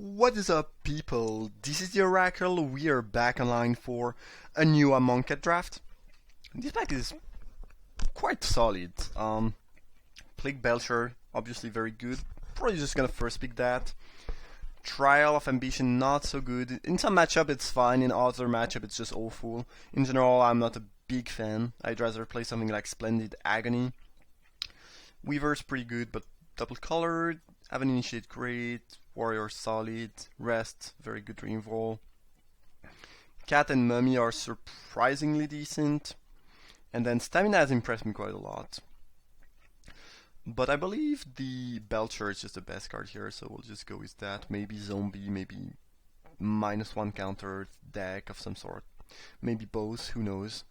What is up, people? This is the Oracle. We are back online for a new Amonkhet draft. This pack is quite solid. Plague Belcher, obviously very good. Probably just gonna first pick that. Trial of Ambition, not so good. In some matchup it's fine, in other matchup it's just awful. In general, I'm not a big fan. I'd rather play something like Splendid Agony. Weaver's pretty good, but double colored. Have an Initiate great. Warrior solid. Rest, very good removal. Cat and Mummy are surprisingly decent. And then Stamina has impressed me quite a lot. But I believe the Belcher is just the best card here, so we'll just go with that. Maybe Zombie, maybe -1 counter deck of some sort. Maybe both, who knows.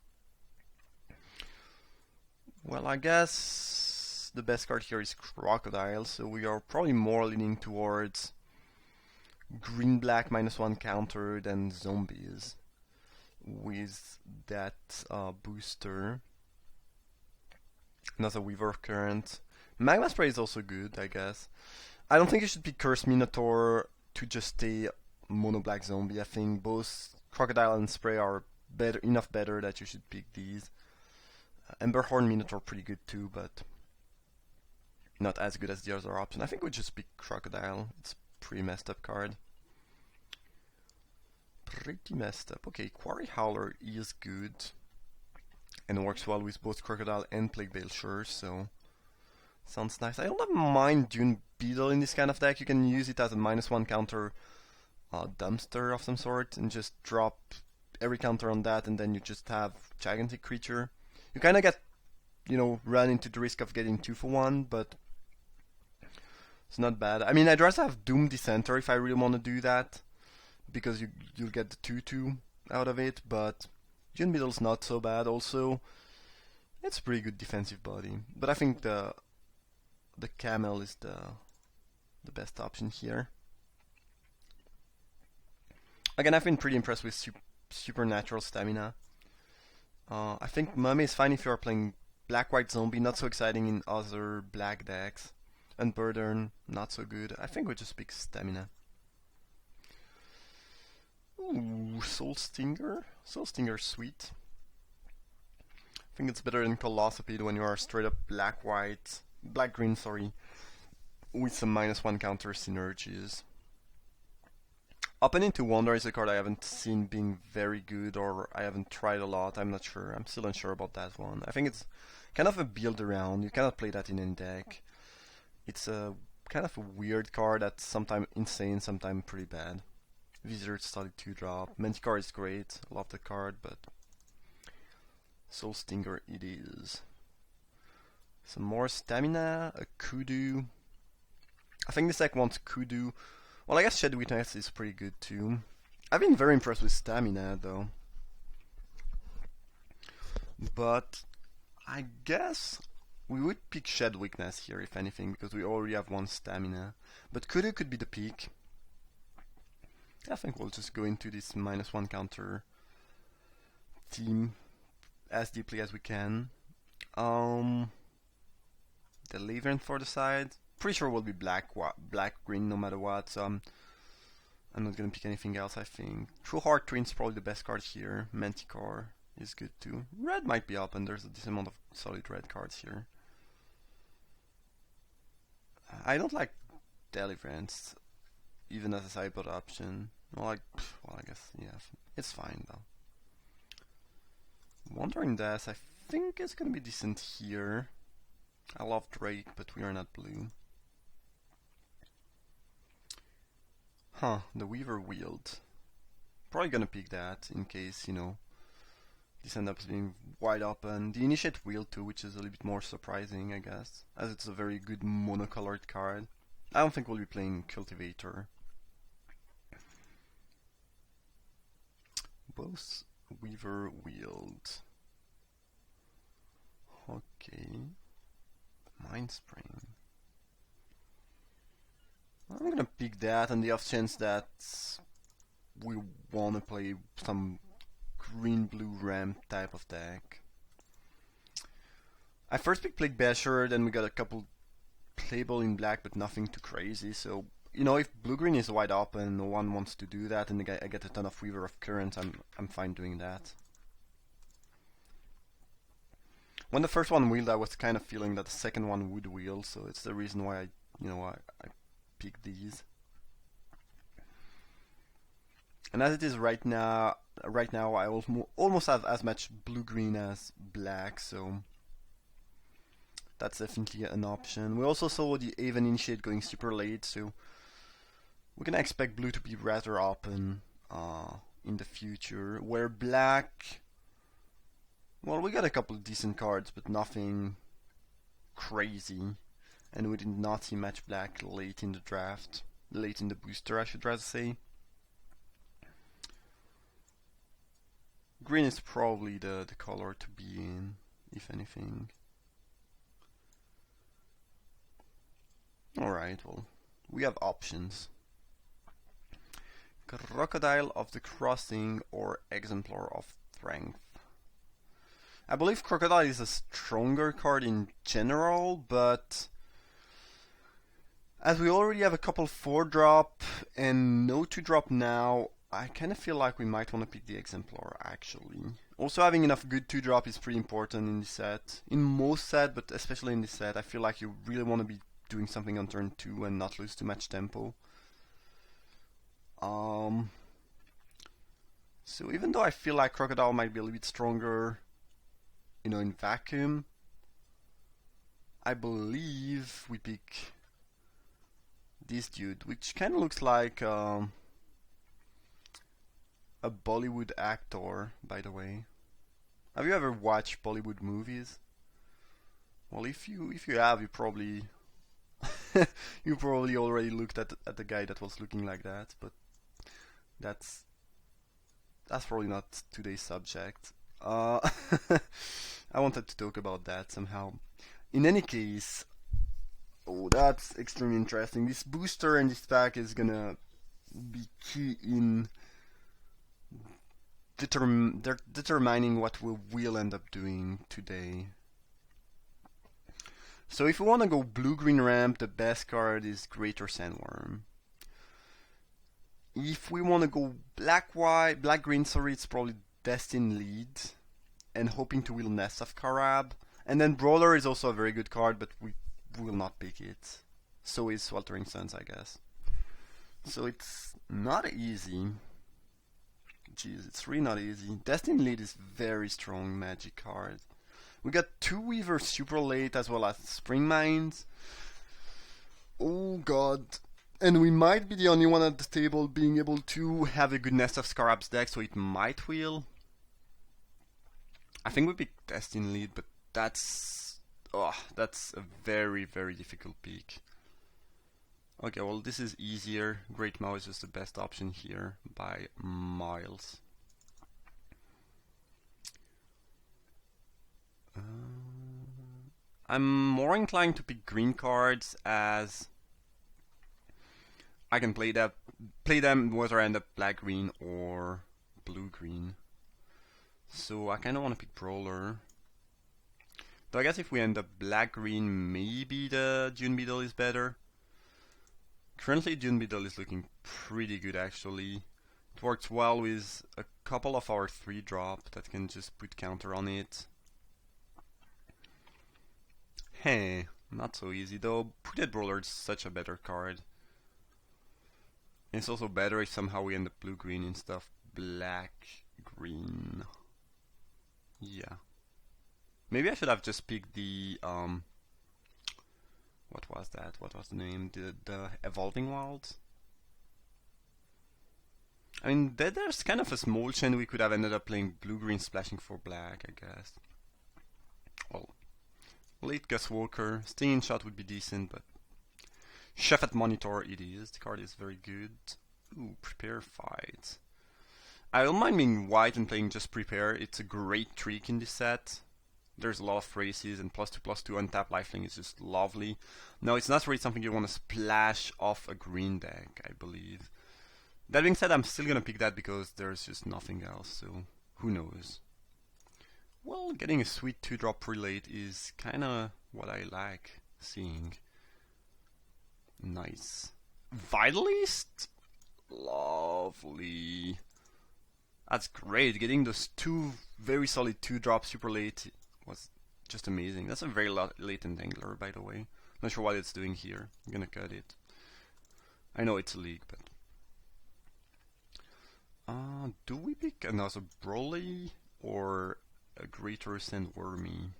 Well, I guess the best card here is Crocodile, so we are probably more leaning towards green-black -1 counter than zombies with that booster. Another Weaver Current. Magma Spray is also good, I guess. I don't think you should pick Curse Minotaur to just stay mono black zombie. I think both Crocodile and Spray are enough better that you should pick these. Emberhorn Minotaur pretty good too, but not as good as the other option. I think we just pick Crocodile. It's a pretty messed up card. Pretty messed up. Okay, Quarry Howler is good and works well with both Crocodile and Plague Belcher, so sounds nice. I don't mind Dune Beetle in this kind of deck. You can use it as a -1 counter dumpster of some sort and just drop every counter on that, and then you just have gigantic creature. You kind of get, run into the risk of getting 2 for 1, but it's not bad. I mean, I'd rather have Doom Dissenter if I really want to do that, because you'll get the 2/2 out of it, but Dune Beetle's not so bad also. It's a pretty good defensive body, but I think the Camel is the best option here. Again, I've been pretty impressed with Supernatural Stamina. I think Mummy is fine if you are playing black-white zombie, not so exciting in other black decks. And Burden, not so good. I think we just pick Stamina. Ooh, Soul Stinger. Soul Stinger's sweet. I think it's better than Colossopede when you are straight up black-green, sorry, with some -1 counter synergies. Open into Wonder is a card I haven't seen being very good, or I haven't tried a lot. I'm not sure. I'm still unsure about that one. I think it's kind of a build around. You cannot play that in any deck. It's a kind of a weird card that's sometimes insane, sometimes pretty bad. Wizard started 2-drop. Manticore is great. I love the card, but Soul Stinger it is. Some more Stamina, a Kudu. I think this deck wants Kudu. Well, I guess Shed Witness is pretty good too. I've been very impressed with Stamina though. But I guess we would pick Shed Weakness here if anything, because we already have 1 Stamina. But Kudu could be the peak. I think we'll just go into this -1 counter team as deeply as we can. The Levern for the side. Pretty sure we'll be black-green no matter what, so I'm not gonna pick anything else, I think. True Heart Twin's probably the best card here. Manticore is good too. Red might be up, and there's a decent amount of solid red cards here. I don't like Deliverance, even as a sideboard option. Well, I guess, yeah, it's fine though. Wandering Death, I think it's gonna be decent here. I love Drake, but we are not blue. The Weaver Wield. Probably gonna pick that in case, this ends up being wide open. The Initiate Wield too, which is a little bit more surprising, I guess, as it's a very good monocolored card. I don't think we'll be playing Cultivator. Both Weaver Wield. Okay. Mind Spring. I'm gonna pick that on the off chance that we wanna play some green-blue ramp type of deck. I first picked Plague Basher, then we got a couple playable in black, but nothing too crazy, so you know, if blue-green is wide open, no one wants to do that, and I get a ton of Weaver of Current, I'm fine doing that. When the first one wheeled, I was kind of feeling that the second one would wheel, so it's the reason why I picked these. And as it is right now I almost have as much blue-green as black, so that's definitely an option. We also saw the Haven Initiate going super late, so we're gonna expect blue to be rather open in the future. Where black, well, we got a couple of decent cards, but nothing crazy. And we did not see much black late in the draft. Late in the booster, I should rather say. Green is probably the color to be in, if anything. Alright, well, we have options. Crocodile of the Crossing or Exemplar of Strength. I believe Crocodile is a stronger card in general, but as we already have a couple 4-drop and no 2-drop now, I kind of feel like we might want to pick the Exemplar, actually. Also, having enough good 2-drop is pretty important in this set. In most sets, but especially in this set, I feel like you really want to be doing something on turn 2 and not lose too much tempo. So even though I feel like Crocodile might be a little bit stronger, you know, in vacuum, I believe we pick this dude, which kind of looks like a Bollywood actor, by the way. Have you ever watched Bollywood movies? Well, if you have, you probably you probably already looked at the guy that was looking like that, but that's probably not today's subject. I wanted to talk about that somehow. In any case, oh, that's extremely interesting. This booster and this pack is gonna be key in determining what we will end up doing today. So if we want to go blue-green ramp, the best card is Greater Sandworm. If we want to go black-green, sorry, it's probably Destined Lead, and hoping to wheel Nest of Karab. And then Brawler is also a very good card, but we will not pick it. So is Sweltering Suns, I guess. So it's not easy. Jeez, it's really not easy. Destined Lead is very strong magic card. We got 2 Weaver super late as well as Spring Mines. Oh god. And we might be the only one at the table being able to have a good Nest of Scarabs deck, so it might wheel. I think we picked Destined Lead, but that's a very, very difficult pick. Okay, well, this is easier. Great Maw is just the best option here by miles. I'm more inclined to pick green cards, as I can play them whether I end up black-green or blue-green. So I kind of want to pick Brawler. Though I guess if we end up black-green, maybe the Dune Beetle is better. Currently, Dune Beetle is looking pretty good, actually. It works well with a couple of our 3-drop that can just put counter on it. Hey, not so easy though. Putted Brawler is such a better card. And it's also better if somehow we end up blue-green instead of black-green. Yeah. Maybe I should have just picked the what was that? What was the name? The Evolving Wilds? I mean, there's kind of a small chance we could have ended up playing blue-green splashing for black, I guess. Well, late Gus Walker. Stinging Shot would be decent, but Chef at Monitor it is. The card is very good. Ooh, Prepare Fight. I don't mind being white and playing just Prepare. It's a great trick in this set. There's a lot of races, and +2/+2 untap lifelink is just lovely. No, it's not really something you want to splash off a green deck, I believe. That being said, I'm still gonna pick that because there's just nothing else, so who knows. Well, getting a sweet 2-drop pre-late is kinda what I like seeing. Nice. Vitalist? Lovely. That's great. Getting those two very solid 2-drop super late was just amazing. That's a very late entangler, by the way. Not sure what it's doing here. I'm gonna cut it. I know it's a league, but... do we pick another Broly or a Greater Sandwormy?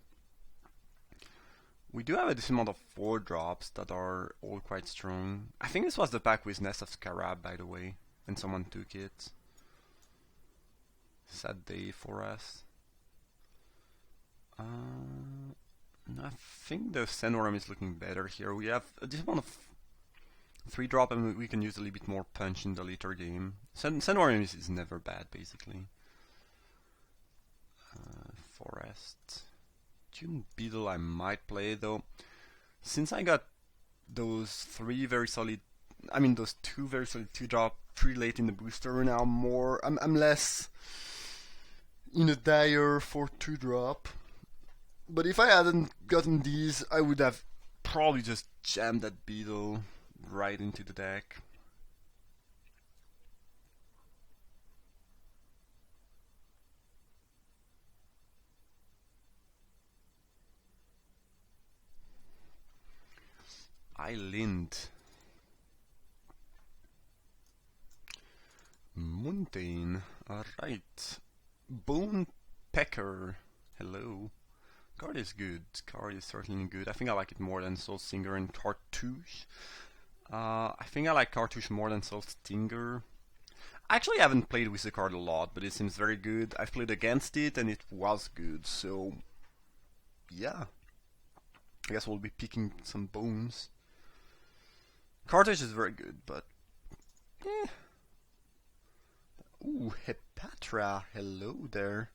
We do have a decent amount of 4-drops that are all quite strong. I think this was the pack with Nest of Scarab, by the way, and someone took it. Sad day for us. I think the Sandworm is looking better here. We have a decent amount of 3-drop and we can use a little bit more punch in the later game. Sandworm is never bad, basically. Forest. Dune Beetle I might play, though. Since I got those those two very solid 2-drop pretty late in the booster, now I'm less in a dire for 2-drop. But if I hadn't gotten these, I would have probably just jammed that Beetle right into the deck. Island. Mountain. Alright. Bone Pecker. Hello. Card is good. Card is certainly good. I think I like it more than Soul Singer and Cartouche. I think I like Cartouche more than Soul Stinger. I actually haven't played with the card a lot, but it seems very good. I've played against it and it was good, so yeah. I guess we'll be picking some bones. Cartouche is very good, but eh. Ooh, Hepatra. Hello there.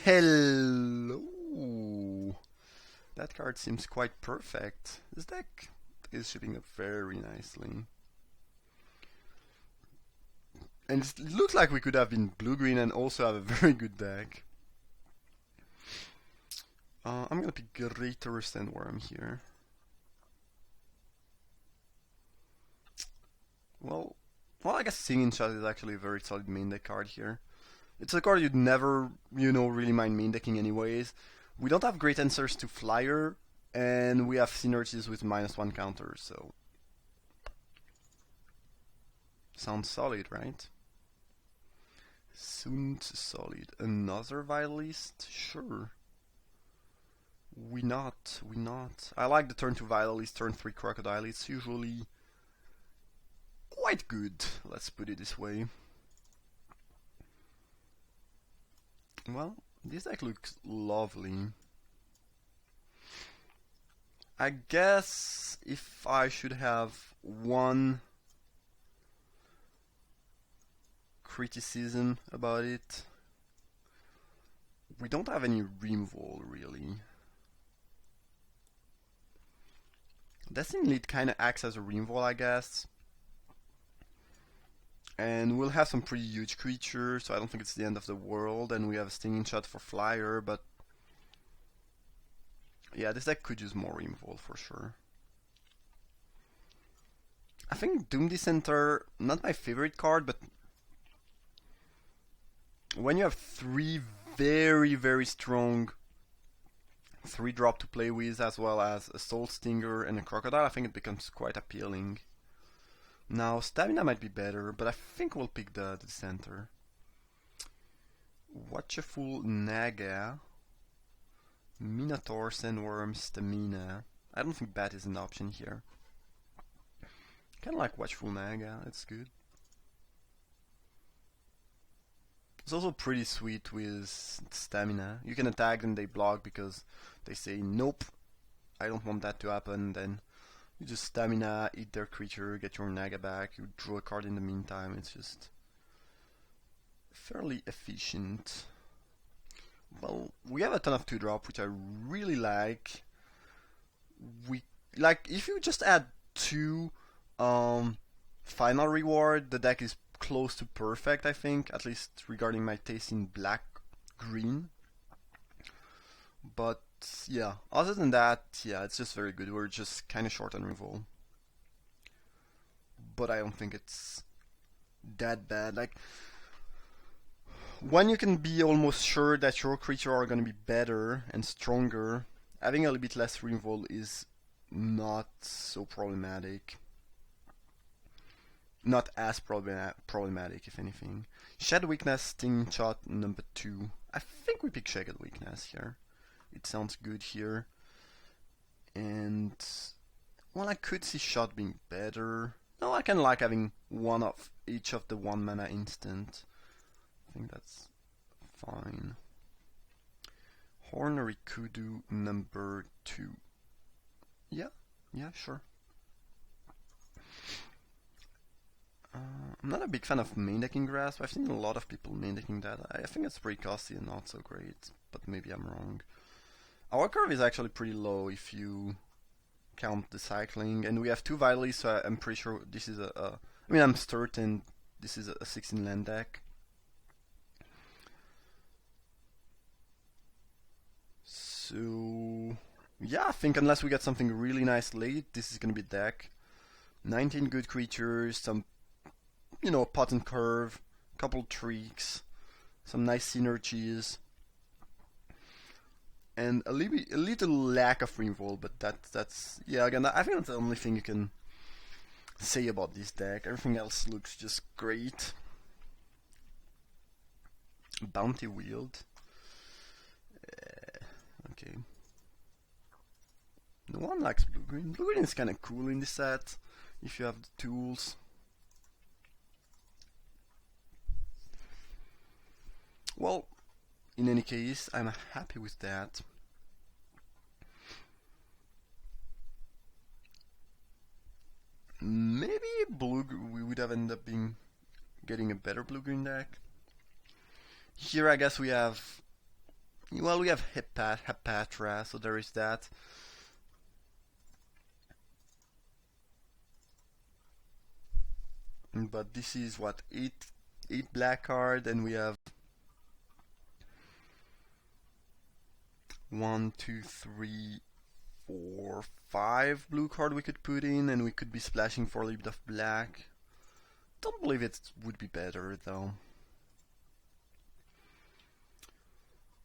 Hello. That card seems quite perfect. This deck is shaping up very nicely. And it looks like we could have been blue-green and also have a very good deck. I'm gonna pick Greater Sandworm here. Well, I guess Singing Shot is actually a very solid main deck card here. It's a card you'd never, really mind main decking anyways. We don't have great answers to Flyer, and we have synergies with -1 counters, so... Sounds solid, right? Sounds solid. Another Vitalist? Sure. We not. I like the turn 2 Vitalist, turn 3 Crocodile. It's usually quite good, let's put it this way. Well, this deck looks lovely. I guess if I should have one criticism about it, we don't have any removal really. Destiny Lead kinda acts as a removal, I guess. And we'll have some pretty huge creatures, so I don't think it's the end of the world. And we have a Stinging Shot for Flyer, but yeah, this deck could use more removal for sure. I think Doom Dissenter, not my favorite card, but when you have 3 very, very strong 3-drop to play with, as well as a Soul Stinger and a Crocodile, I think it becomes quite appealing. Now, Stamina might be better, but I think we'll pick the center. Watchful Naga. Minotaur, Sandworm, Stamina. I don't think Bat is an option here. Kinda like Watchful Naga, it's good. It's also pretty sweet with Stamina. You can attack and they block because they say, nope, I don't want that to happen, then you just Stamina, eat their creature, get your Naga back, you draw a card in the meantime. It's just fairly efficient. Well, we have a ton of 2-drop, which I really like. If you just add 2 final reward, the deck is close to perfect, I think, at least regarding my taste in black-green. But yeah, other than that, yeah, it's just very good. We're just kind of short on removal. but I don't think it's that bad. Like, when you can be almost sure that your creature are gonna be better and stronger, having a little bit less removal is not so problematic. Not as problematic, if anything. Shed Weakness, Sting Shot number 2. I think we pick Shed Weakness here. It sounds good here. And, well, I could see Shot being better. No, I can like having one of each of the 1 mana instant. I think that's fine. Hornery Kudu number 2. Yeah, sure. I'm not a big fan of main decking Grasp. I've seen a lot of people main decking that. I think it's pretty costly and not so great, but maybe I'm wrong. Our curve is actually pretty low if you count the cycling, and we have 2 Vitally, so I'm pretty sure this is I mean, I'm certain this is a 16 land deck. So, yeah, I think unless we get something really nice late, this is gonna be deck. 19 good creatures, some, pot and curve, couple tricks, some nice synergies, and a little lack of removal, but that's yeah, again, I think that's the only thing you can say about this deck. Everything else looks just great. Bounty Wield. Okay. No one likes blue-green. Blue-green is kind of cool in this set, if you have the tools. Well, in any case, I'm happy with that. Maybe we would have ended up getting a better blue-green deck. Here I guess we have, well, we have Hepatra, so there is that. But this is what, 8 black card, and we have 1, 2, 3, 4, 5 blue card we could put in, and we could be splashing for a little bit of black. Don't believe it would be better though.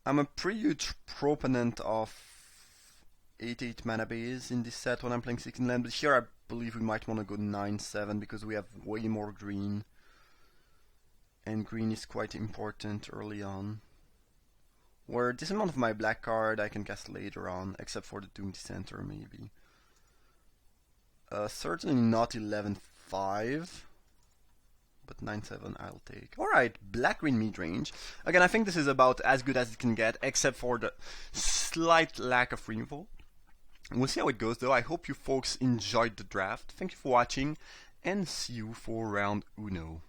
I'm a pretty huge proponent of 8/8 mana base in this set when I'm playing 16 land, but here I believe we might want to go 9/7 because we have way more green, and green is quite important early on. Where this amount of my black card I can cast later on, except for the Doom Dissenter maybe. Certainly not 11/5, but 9/7 I'll take. Alright, black-green mid-range. Again, I think this is about as good as it can get, except for the slight lack of removal. We'll see how it goes though. I hope you folks enjoyed the draft. Thank you for watching, and see you for round uno.